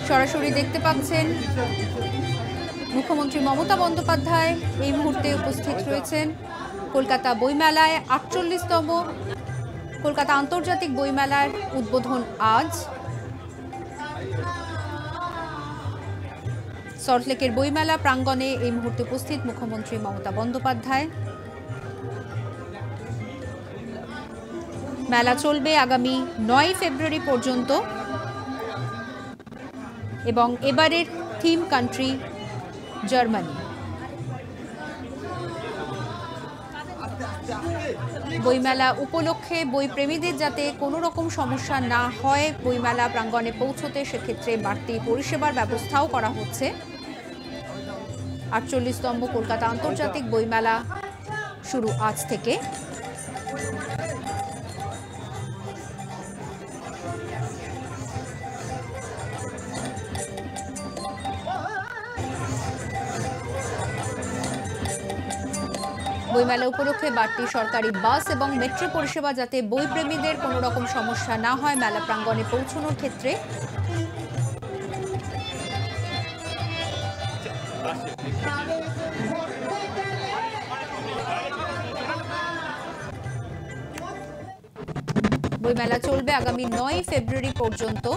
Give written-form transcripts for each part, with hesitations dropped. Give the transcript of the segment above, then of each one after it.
সরাসরি দেখতে পাচ্ছেন মুখ্যমন্ত্রী মমতা বন্দ্যোপাধ্যায় এই মুহূর্তে উপস্থিত রয়েছেন কলকাতা বইমেলায়। ৪৮তম কলকাতা আন্তর্জাতিক বইমেলার উদ্বোধন আজ। সল্টলেকের বইমেলা প্রাঙ্গণে এই মুহূর্তে উপস্থিত মুখ্যমন্ত্রী মমতা বন্দ্যোপাধ্যায়। মেলা চলবে আগামী ৯ ফেব্রুয়ারি পর্যন্ত এবং এবারের থিম কান্ট্রি জার্মানি। বইমেলা উপলক্ষে বইপ্রেমীদের যাতে কোনো রকম সমস্যা না হয় বইমেলা প্রাঙ্গণে পৌঁছতে, সেক্ষেত্রে বাড়তি পরিষেবার ব্যবস্থাও করা হচ্ছে। ৪৮তম কলকাতা আন্তর্জাতিক বইমেলা শুরু আজ থেকে। বইমেলা উপলক্ষে বাড়তি সরকারি বাস এবং মেট্রো পরিষেবা যাতে বইপ্রেমীদের কোনো রকম সমস্যা না হয় মেলা প্রাঙ্গণে পৌঁছানোর ক্ষেত্রে। বইমেলা চলবে আগামী ৯ ফেব্রুয়ারি পর্যন্ত।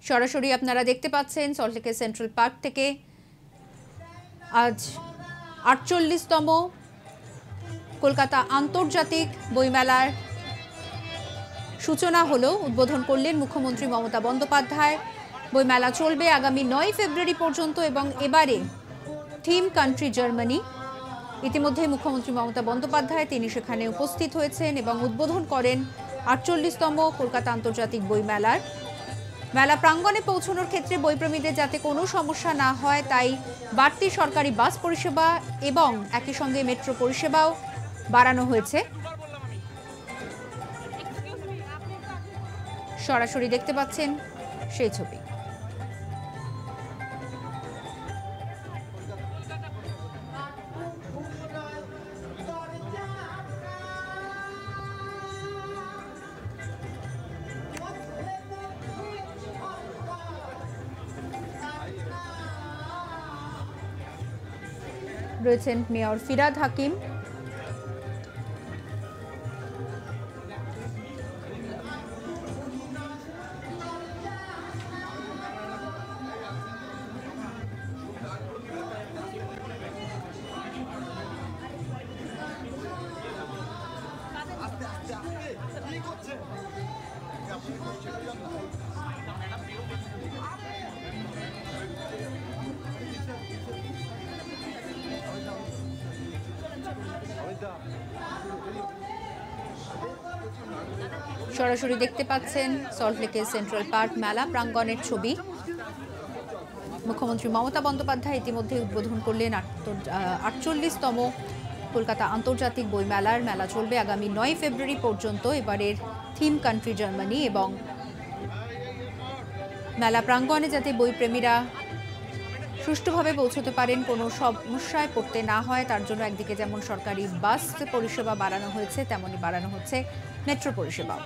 সরাসরি আপনারা দেখতে পাচ্ছেন সল্টলেকের সেন্ট্রাল পার্ক থেকে আজ ৪৮তম কলকাতা আন্তর্জাতিক বইমেলার সূচনা হলো। উদ্বোধন করলেন মুখ্যমন্ত্রী মমতা বন্দ্যোপাধ্যায়। বইমেলা চলবে আগামী ৯ ফেব্রুয়ারি পর্যন্ত এবং এবারে থিম কান্ট্রি জার্মানি। ইতিমধ্যে মুখ্যমন্ত্রী মমতা বন্দ্যোপাধ্যায় তিনি সেখানে উপস্থিত হয়েছেন এবং উদ্বোধন করেন ৪৮তম কলকাতা আন্তর্জাতিক বইমেলার। মেলা প্রাঙ্গণে পৌঁছানোর ক্ষেত্রে বইপ্রেমীদের যাতে কোনো সমস্যা না হয় তাই বাড়তি সরকারি বাস পরিষেবা এবং একই সঙ্গে মেট্রো পরিষেবাও বাড়ানো হয়েছে। সরাসরি দেখতে পাচ্ছেন সেই ছবি। রয়েছেন মেয়র ফিরাদ হাকিম। সরাসরি দেখতে পাচ্ছেন সল্টলেকের সেন্ট্রাল পার্ক মেলা প্রাঙ্গণের ছবি। মুখ্যমন্ত্রী মমতা বন্দ্যোপাধ্যায় ইতিমধ্যে উদ্বোধন করলেন ৪৮তম কলকাতা আন্তর্জাতিক বইমেলার। মেলা চলবে আগামী ৯ ফেব্রুয়ারি পর্যন্ত। এবারের থিম কান্ট্রি জার্মানি এবং মেলা প্রাঙ্গণে যাতে বইপ্রেমীরা সুষ্ঠুভাবে পৌঁছতে পারেন, কোনো সমস্যায় পড়তে না হয়, তার জন্য একদিকে যেমন সরকারি বাস পরিষেবা বাড়ানো হয়েছে, তেমনি বাড়ানো হচ্ছে মেট্রো পরিষেবাও।